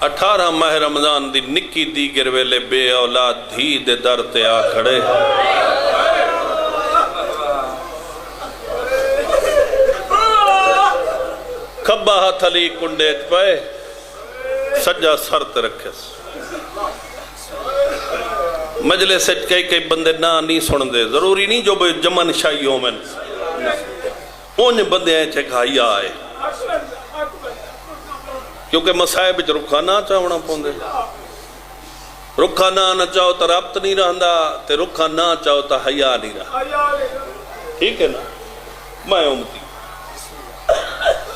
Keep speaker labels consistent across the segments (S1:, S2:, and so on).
S1: 18 ماہ رمضان دی نکی دیگر ویلے بے اولاد دھی دے در تے آ کھڑے کھبا ہاتھ علی کنڈیت پائے سجا سر تے رکھے مجلس کئی بندے نہ نہیں سن دے ضروری نہیں جو جمن شاہی ہو میں ان بندے ہیں چھے کھائی آئے کیونکہ مسائب جو رکھا نہ چاہونا پوندے رکھا نہ چاہو تا رابط نہیں رہندا تے رکھا نہ چاہو تا حیاء نہیں رہا ٹھیک ہے نا میں امتی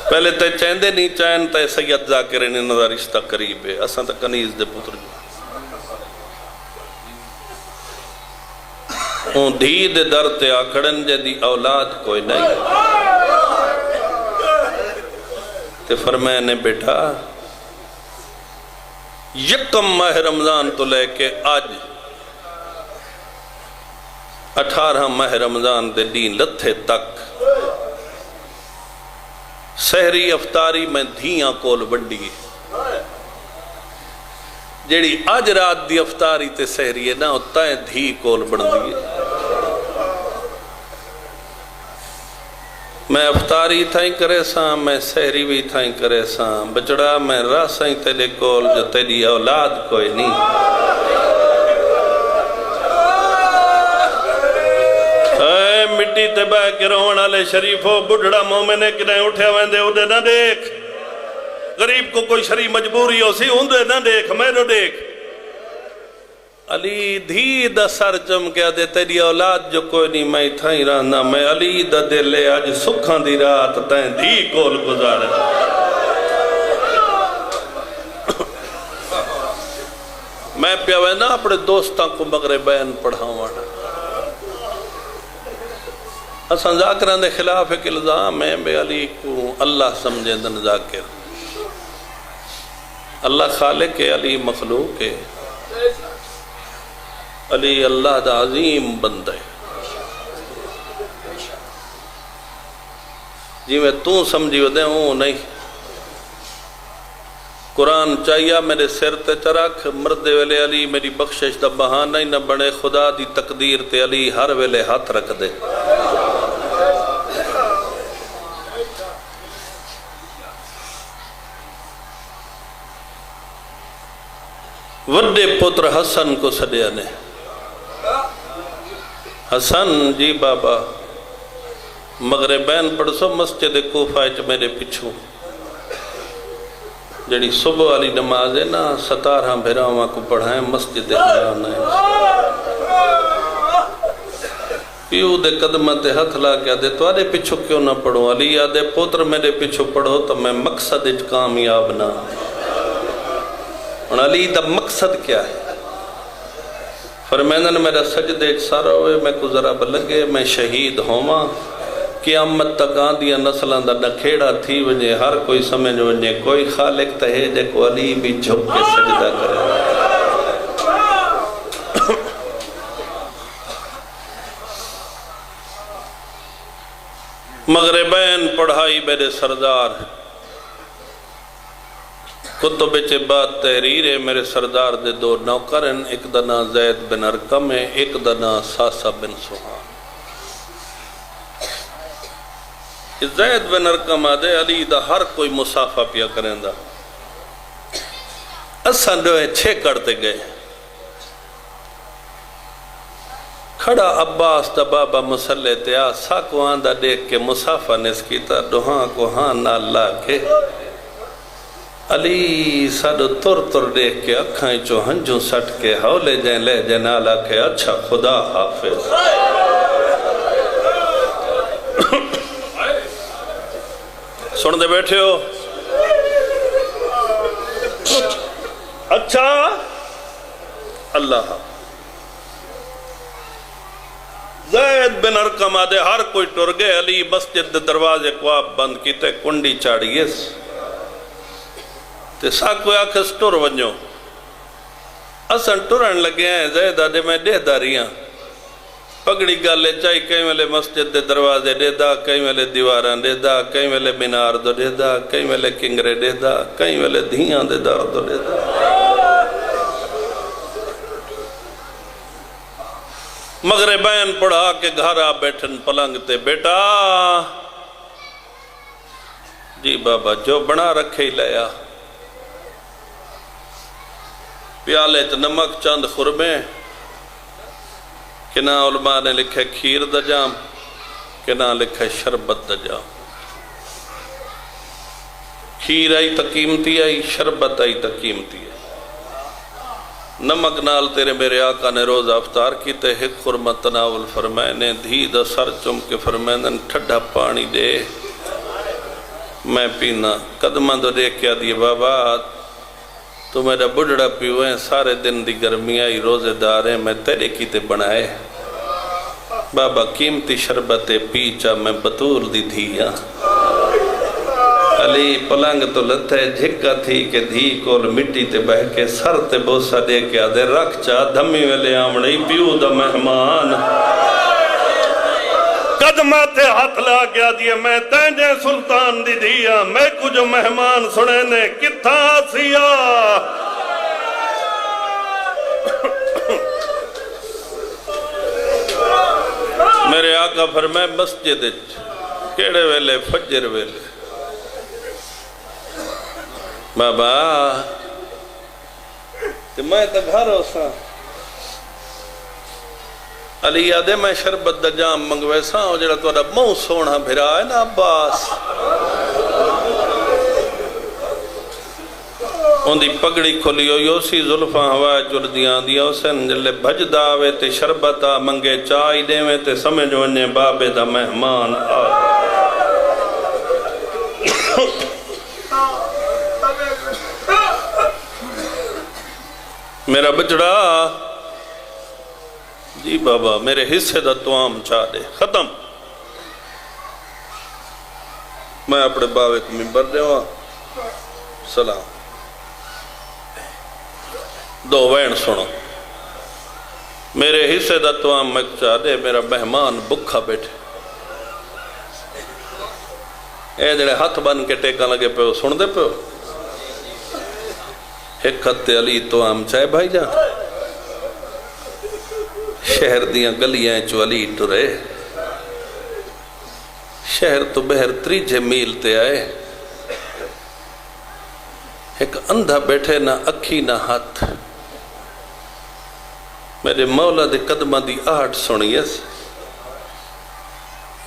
S1: پہلے تے چیندے نہیں چین تے سید ذاکرین انہا رشتہ قریب ہے اساں تا کنیز دے پتر جو اون دھی دے در تے آکھڑن جے دی اولاد کوئی نہیں تے فرمائے نے بیٹا یکم ماہ رمضان تو لے کے آج 18 ماہ رمضان دے دین لتھے تک سحری افطاری میں دھیاں کول بڑی جیڑی آج رات دی افطاری تے سحری ہے نا اتائیں دھی کول بڑھ دی میں افطاری تھائیں کرے ساں میں سحری بھی تھائیں کرے ساں بچڑا میں راسائیں تیلے کول جو تیری اولاد کوئی نہیں اے مٹی تے بہ کے رونا لے شریفو بڑھڑا مومنے کنہیں اٹھے ویندے اندے نہ دیکھ غریب کو کوئی شریف مجبوری ہو سی اندے نہ دیکھ میں نہ دیکھ علی دھی دا سر چمکیا دے تیری اولاد جو کوئی نہیں میں تھا ہی رہنا میں علی دا دلے آج سکھاں دی رات تین دھی کول گزارے میں پیاوے نا اپنے دوستاں کو مغربین پڑھاوانا اساں ذاکران دے خلاف ایک الزام ہے بے علی کو اللہ سمجھے دن ذاکر اللہ خالق ہے علی مخلوق ہے علی اللہ دا عظیم بندہ ہے جی میں تو سمجھی ودے ہوں نہیں قرآن چاہیے میرے سر تے چرک مردے ویلے علی میری بخشش دا بہانہ ہی نہ بنے خدا دی تقدیر تے علی ہر ویلے ہاتھ رکھ دے وڈے پتر حسن کو سڑیا نے حسن جی بابا مغربین پڑھ سو مسجد کوفہ چ میرے پچھو جڑی صبح والی نماز ہے نا 17 بھیراواں کو پڑھائیں مسجد حرام ہے پیو دے قدمہ تے ہتھ لا کے دے تو آدھے پچھو کیوں نہ پڑھو علی آدھے پوتر میرے پچھو پڑھو تو میں مقصد اچ کامیاب نہ اور علی دا مقصد کیا ہے فرمائنن میرا سجدے سارا ہوئے میں کو ذرا بلگے میں شہید ہوما قیامت تک آندیا نسلان دا نکھیڑا تھی وجہ ہر کوئی سمجھ وجہ کوئی خالق تہے جے کو علی بھی جھک کے سجدہ کرے مغربین پڑھائی میرے سردار کتب چے بعد تحریر ہے میرے سردار دے 2 نوکر ہیں ایک دا نام زید بن ارقم ہے ایک دا نام ساسا بن سہان زید بن ارقم آدھے علی دا ہر کوئی مسافہ پیا کریں دا اساں دوئے 6 کرتے گئے کھڑا عباس دا بابا مسلح تیا ساکو آندہ دیکھ کے مسافہ نسکیتا دوہاں کو ہاں نہ لا کے علی ساڑھو تر دیکھ کے اکھائیں چو ہنجوں سٹ کے حولے جائیں لے جنالا کے اچھا خدا حافظ سن دے بیٹھے ہو اچھا اللہ زید بن ارقم آدھے ہر کوئی ٹر گئے علی مسجد دروازے کو آپ بند کیتے کنڈی چاڑیس تے ساکو آکھس ٹر ونجو اسن ٹرن لگے ہیں زید آدھے میں دے داریاں پگڑی گالے چاہی کئی ویلے مسجد دے دروازے دے دا، کئی ویلے دیواران دے دا، کئی ویلے مینار دو دے دا، کئی ویلے کنگرے دے دا، کئی ویلے دھیاں دے دا دو دے دا۔ مغربین پڑھا کے گھارا بیٹھن پلنگ تے، بیٹا جی بابا جو بنا رکھے ہی لیا، پیالے چ نمک چند خرمے، کہ نہ علماء نے لکھے کھیر دا جام، کہ نہ لکھے شربت دا جام۔ کھیر آئی تا قیمتی آئی، شربت آئی تا قیمتی آئی۔ نمک نال تیرے میرے آقا نے روز افطار کی تے ایک خرمہ تناول فرمائے نے، دھی دا سر چم کے فرمائے نے، ٹھڈا پانی دے میں پینا۔ قدمہ دو دیکھ کیا دیئے، بابا تو میرا بڑھڑا پیوئے، سارے دن دی گرمی آئی، روزے دارے میں تیرے کی تے بنائے، بابا قیمتی شربت پیچا میں بطول دی دھیا۔ علی پلنگ تو لتے جھکا تھی کہ دھی کول مٹی تے بہ کے سر تے بوسا دے کے آدھے رکھ چا دھمی ویلے آمڑی پیو دا مہمان۔ قدمہ تے ہاتھ لا گیا دیئے، میں تینجے سلطان دی دھیا، میں کچھ مہمان سنے نے کتھا سیا۔ میرے آقا فرمائے مسجد کیڑے ویلے، فجر ویلے، بابا تے میں تا گھر ہو سا، علی آدھے میں شربت دا جام منگوے سا، اور جڑا تو مو سونا بھرا ہے نا عباس، ان دی پگڑی کھولی ہوئی اسی ظلفاں ہوائے جردیاں دیا اسن جلے بھج داوے تے شربتا منگے چائی دے میں تے سمجھ ونجے بابے دا مہمان آ۔ میرا بچڑا جی بابا میرے حصے دا توام چاہ دے، ختم۔ میں اپنے باوے کو ممبر دے ہوا، سلام دو وین سنو، میرے حصے دا توام میں چاہ دے، میرا مہمان بکھا بیٹھے، اے جڑے ہاتھ بن کے ٹیکا لگے پہ ہو، سن دے پہ ہو، ایک خط علی توام چاہے بھائی جان، شہر دیاں گلیاں چو علی ٹرے، شہر تو بہر 3 میل تے آئے، ایک اندھا بیٹھے نہ اکھی نہ ہاتھ، میرے مولا دے قدمہ دی آہٹ سنیس،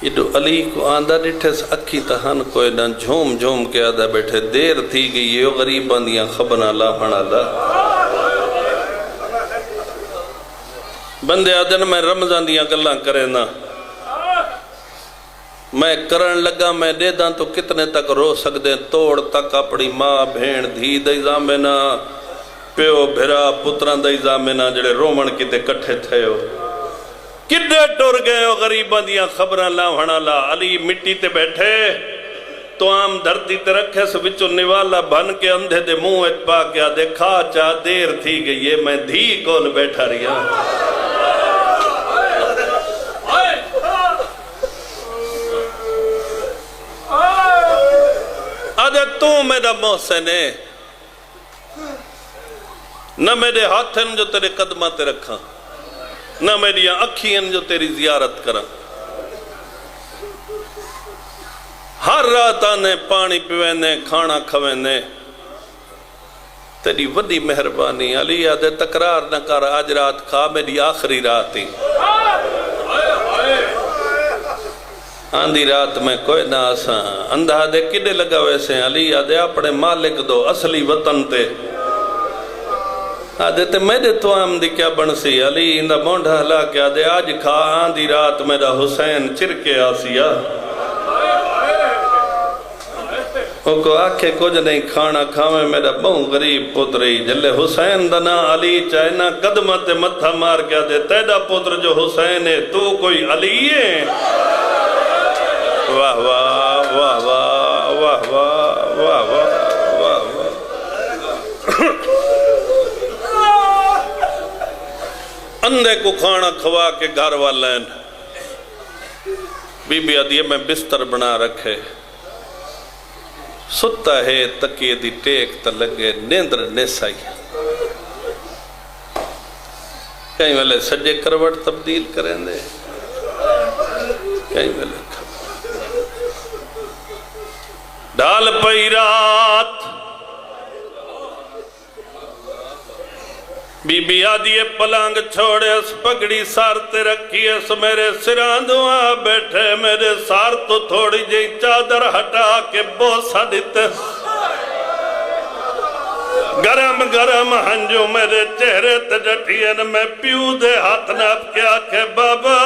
S1: یہ دو علی کو آندھا ڈٹھس اکھی تہن کوئی نہ جھوم جھوم کے آدھا بیٹھے، دیر تھی گئی یہ غریبان دیاں خبنا لا بھنا لا۔ بندے آدھن میں رمضان دیاں گلاں کرے نا، میں کرن لگا میں دے داں تو کتنے تک رو سکدے، توڑ تک اپنی ماں بھین دھی دائی زامنا، پیو بھرا پتران دائی زامنا جڑے رومن کتے کٹھے تھے ہو، کدے ٹور گئے ہو غریبان دیاں خبران لا بھنا لا۔ علی مٹی تے بیٹھے تو عام دھرتی تے رکھے سو بچو نوالا بھن کے اندھے دے منہ ایک پا کیا دیکھا چاہ دیر تھی گئی ہے میں دھی کون بیٹھا رہیا۔ آدھے تو میرا محسن ہے، نہ میرے ہاتھن جو تیرے قدمہ تے رکھا، نہ میری اکھین جو تیری زیارت کرا، ہر رات آنے پانی پیوینے کھانا کھوینے، تیری وڈی مہربانی۔ علی آدھے تقرار نہ کر، آج رات کھا میری آخری رات ہی، آندھی رات میں کوئی نہ آساں، اندھا دے کڈے لگا ویسے، علی آدھے اپنے مالک دو اصلی وطن تے، آدھے تے میرے تو آم دی کیا بنسی، علی اندھا مونڈا ہلا کے آدھے آج کھا آندھی رات میرا حسین چرکے آسیا، وہ کو آکھے کچھ نہیں کھانا کھاویں میرا بہوں غریب پتری، جلے حسین دنا علی چاہنا قدمت متھا مار کے آدھے تیدا پتر جو حسین ہے تو کوئی علی ہے۔ واہ واہ واہ واہ واہ واہ واہ واہ واہ۔ اندھے کو کھانا کھوا کے گھر والین بی بی آدھی میں بستر بنا رکھے ستا ہے تکیے دی ٹیک تا لگے نیندر نیسائی کہیں والے سجے کروٹ تبدیل کریں دے کہیں والے ڈال پئی رات بی بی آدھی پلانگ چھوڑے اس پگڑی سارتے رکھی اس میرے سران دعا بیٹھے میرے سار تو تھوڑی جی چادر ہٹا کے بوسا دیتے گرم گرم ہنجو میرے چہرے تجٹین میں پیو دے ہاتھ ناپ کیا کہ بابا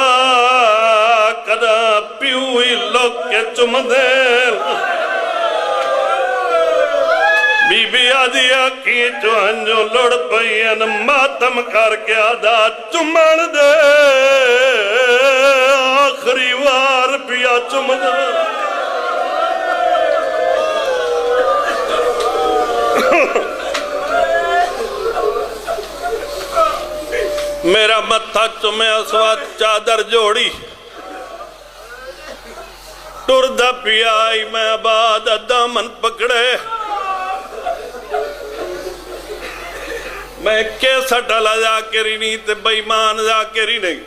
S1: کدا پیو ہی لوگ کے چم دے بی بی آدھی آکی چوہنجو لڑ پئین ماتم کر کے آدھا چمن دے آخری وار پیا چم دے میرا متھا چمے اسوات چادر جوڑی ٹردہ پیا آئی میں آباد دامن پکڑے میں کیسا ڈالا ذاکری نہیں تے بیمان ذاکری نہیں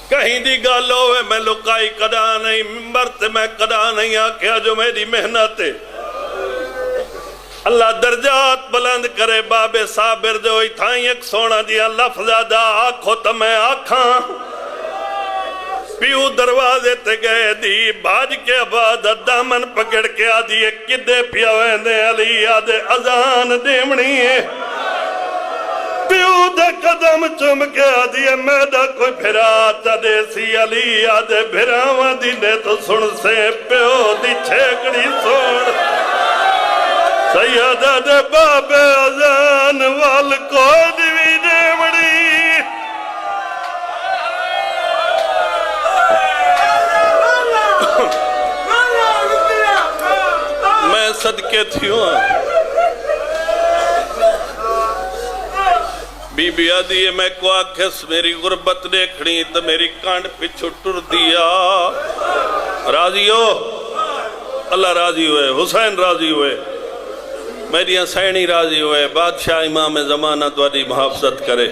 S1: کہیں دی گالو ہے میں لکائی کدا نہیں ممبر تے میں کدا نہیں آکھیا جو میری محنت ہے اللہ درجات بلند کرے باب صابر جو اتھائیں ایک سونا دیا لفظہ دا آنکھو تا میں آنکھاں پیو دروازے تے گئے دی بھاج کے بعد دامن پکڑ کے آدھی کدے پیاویں دے علی آدھے ازان دیمنی ہے پیو دے قدم چم کے آدھی میدہ کوئی بھرا چدے سی علی آدھے بھراوہ دی نے تو سن سے پیو دی چھیکڑی سوڑ سیدہ دے باب ازان وال کوئی دیوی دیمنی میں صدقے تھی ہوں بی بی آدھی میں کو آکھس میری غربت دیکھنی تو میری کانڈ پچھو ٹر دیا راضی ہو اللہ راضی ہوئے حسین راضی ہوئے میری حسینی راضی ہوئے بادشاہ امام زمانہ تواڈی محافظت کرے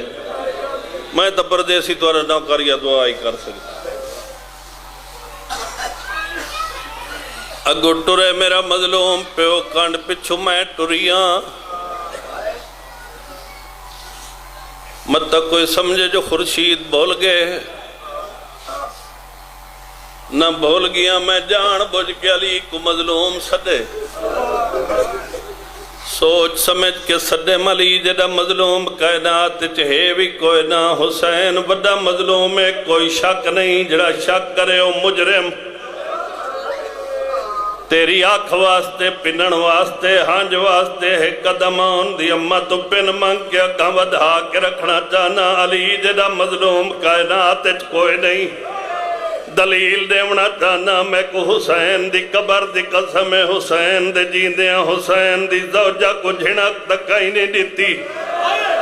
S1: میں تو پردیسی تواڈا نوکر یا دعا ہی کر سکتا اگو ٹرے میرا مظلوم پیو کانڈ پچھو میں ٹریاں مت تک کوئی سمجھے جو خورشید بھول گئے نہ بھول گیا میں جان بوجھ کے علی کو مظلوم سدے سوچ سمجھ کے سدے ملی جڑا مظلوم کائنات چہے بھی کوئی نہ حسین بڑا مظلوم ہے کوئی شک نہیں جڑا شک کرے او مجرم تیری آنکھ واسطے پنن واسطے ہانج واسطے ہے قدم آن دی اممہ تو پن منگ کے اکھاں ودھا کے رکھنا چاہنا علی جڑا مظلوم کائنات کوئی نہیں دلیل دیونا چاہنا میں کو حسین دی قبر دی قسم حسین دے جیندیاں حسین دی زوجہ کو جھنک تکائی نہیں دیتی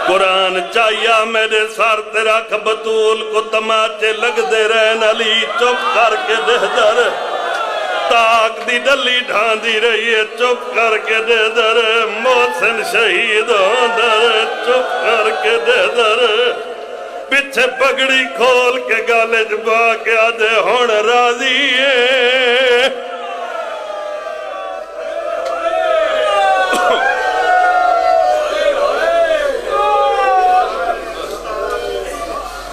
S1: قرآن چاہیا میرے سار تیرا بطول کو تماچے لگ دے رہن علی چپ کر کے دے در تاک دی ڈلی ڈھان دی رہی ہے چپ کر کے دے در محسن شہید ہو در چپ کر کے دے در پچھے پگڑی کھول کے گالے جبا کے آدھے ہون راضی ہے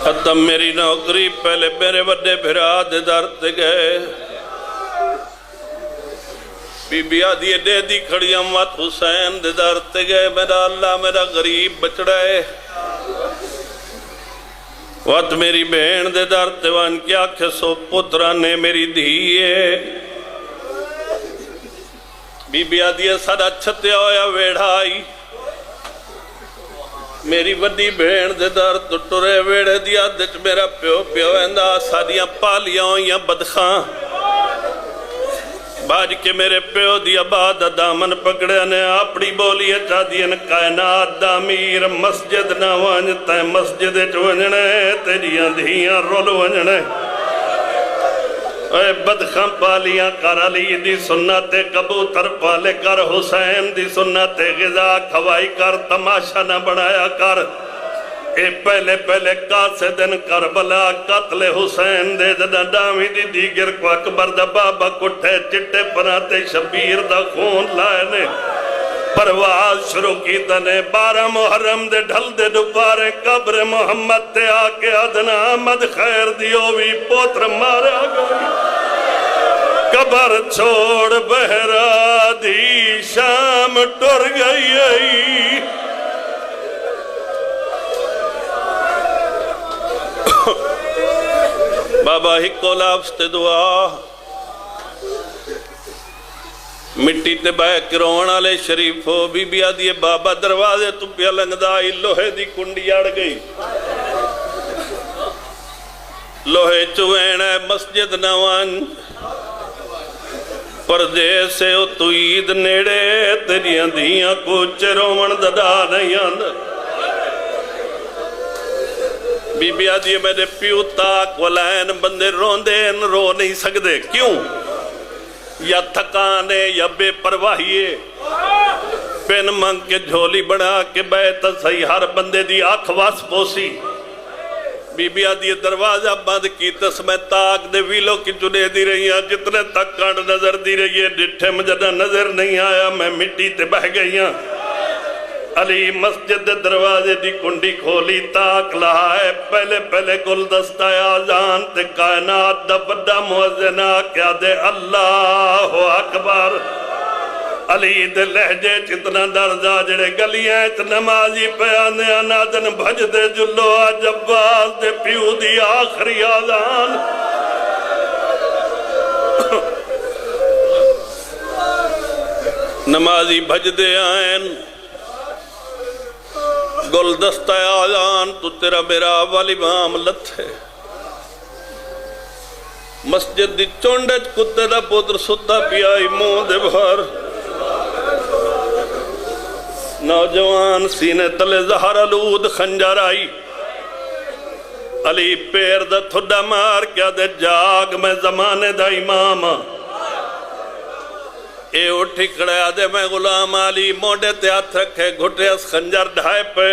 S1: ختم میری نوکری پہلے میرے وڈے بھرا دے درتے گئے بی بی آدھی دے دی کھڑی اموات حسین دے درتے گئے میرا اللہ میرا غریب بچڑائے وقت میری بہن دے درتے وان کیا کھسو پترانے میری دھیئے بی بی آدھی ساڑا چھتے ہویا ویڑھائی میری وڈی بہن دے در تو ٹرے ویڑے دیا دچ میرا پیو پیو اندہ ساڑیاں پالیاں یا بدخاں باج کے میرے پیو دی آباد دامن پکڑے نے اپنی بولی چا دین کائنات دا امیر مسجد نہ ونجتا مسجد ونجنے تیریاں دھیاں رول ونجنے اے بدخم پالیاں کر علی دی سنت کبوتر پالے کر حسین دی سنت غذا کھوائی کر تماشا نہ بنایا کر اے پہلے پہلے قاصدن کربلا قتل حسین دے جدہ ڈامی دی دیگر کو اکبر دا بابا کٹھے چٹے پناتے شبیر دا خون لائے نے پرواز شروع کی تنے 12 محرم دے ڈھل دے دوبارے قبر محمد تے آکے ادنا آمد خیر دیوی پوتر مارا گئی قبر چھوڑ بہرا دی شام ٹر گئی بابا ہکو لفظ تے دعا مٹی تے بہ کے روਣ والے شریف ہو بی بی آدھی بابا دروازے تو پیا لنگدا آئی لوہے دی کنڈی اڑ گئی لوہے چوین ہے مسجد نوان پردے سے او تو عید نیڑے تیریاں دھیاں کچھ رومن ددا نہیں آند بی بی آدھی میرے پیو تاک ولین بندے روندے رو نہیں سکدے کیوں یا تھکانے یا بے پرواہیے پین منگ کے جھولی بنا کے بیت صحیح ہر بندے دی آنکھ واس پوسی بی بی آدھی دروازہ بند کی تس میں تاک دے ویلوں کی چنے دی رہی ہیں جتنے تک کانڈ نظر دی رہی ہے ڈٹھے مجھے نظر نہیں آیا میں مٹی تے بہ گئی ہیں علی مسجد دروازے دی کنڈی کھولی تاک لہائے پہلے پہلے گلدستہ آزان تے کائنات دا بڑا موزنہ کیا دے اللہ اکبر علی دے لہجے چتنا درزہ جڑے گلیاں چ نمازی پیانے آنادن بھج دے جلو آجباز دے پیو دی آخری آزان نمازی بھج دے آئین گلدستہ آزان تو تیرا میرا اول امام لتھے مسجد دی چونڈج کتے دا پتر ستا پیائی منہ دے بھر نوجوان سینے تلے زہر آلود خنجر آئی علی پیر دا تھوڑا مار کیا دے جاگ میں زمانے دا امام اے اٹھی کھڑے آدھے میں غلام علی موڑے تے ہاتھ رکھے گھٹے اس خنجر ڈھائے پہ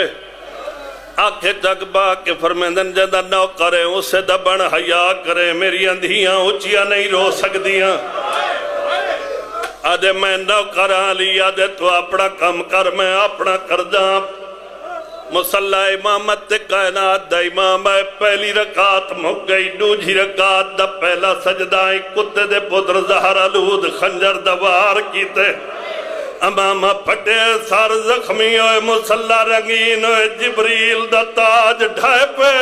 S1: آنکھیں جگ با کے فرمیندن جدہ نو کریں اسے دبن حیاء کریں میری اندھیاں اچیاں نہیں رو سکدیاں آدھے میں نو کراں لی آدھے تو اپنا کم کر میں اپنا کر جاں مسلح امامت تے کائنات دا امام ہے پہلی رکعت مک گئی دوجھی رکعت دا پہلا سجدائیں کتے دے پتر زہر آلود خنجر دوار کیتے امامہ پھٹے سار زخمی ہوئے مسلح رنگین ہوئے جبریل دا تاج ڈھائے پہ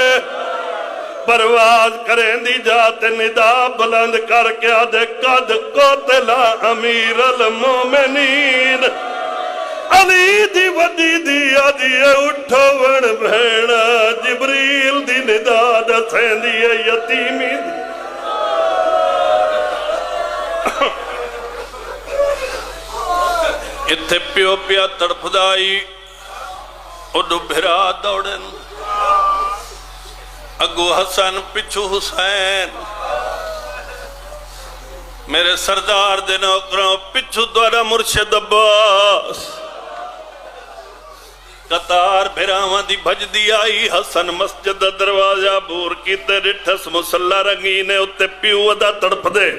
S1: پرواز کریں دی جاتے ندا بلند کر کے آدھے قد قتلا امیر المومنین علی دی وڈی دی آدھی اٹھو ون بھیڑا جبریل دی ندا دسیں دی یتیمی دی اتھے پیو پیا تڑپ دائی اڈو بھرا دوڑن اگو حسن پچھو حسین میرے سردار دے نوکروں پچھو دوارا مرشد عباس قطار بھراوان دی بھج دی آئی حسن مسجد دروازہ بور کی تے رٹھس مسلح رنگینے اتے پیو ادا تڑپ دے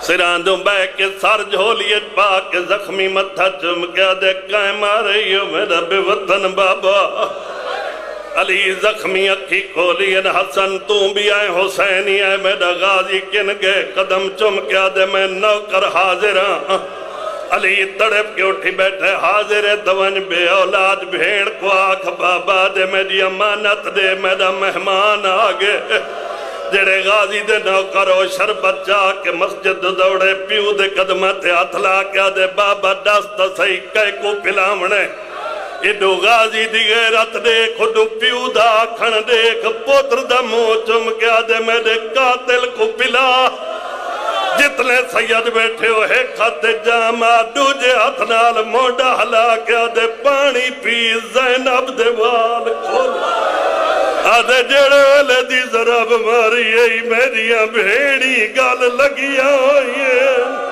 S1: سراندوں بے کے سار جھولیت پاک زخمی متھا چمکیا دے قائم آ رہی ہو میرا بے وطن بابا علی زخمی اکھی کھولی ان حسن تو بھی آئے حسینی آئے میرا غازی کن گئے قدم چمکیا دے میں نوکر حاضران علی تڑپ کے اٹھی بیٹھے حاضر دوان بے اولاد بھیڑ کو آکھ بابا دے میری امانت دے میرا مہمان آگے جڑے غازی دے نوکر و شربت چاہ کے مسجد دوڑے پیو دے قدمت ہاتھلا کیا دے بابا دست صحیح کہے کو پلاونے ایڈو غازی دی غیرت دیکھ اڈو پیو دا کھن دیکھ پوتر دا منہ چم کیا دے میرے قاتل کو پلا جتنے سید بیٹھے ہو ایک ہاتھ جاما دوجے ہاتھ نال موڈا ہلا کے دے پانی پی زینب دے وال کھول آدھے جڑے والے دی ذرا بماری میریاں بھیڑی گل لگیاں ہوئی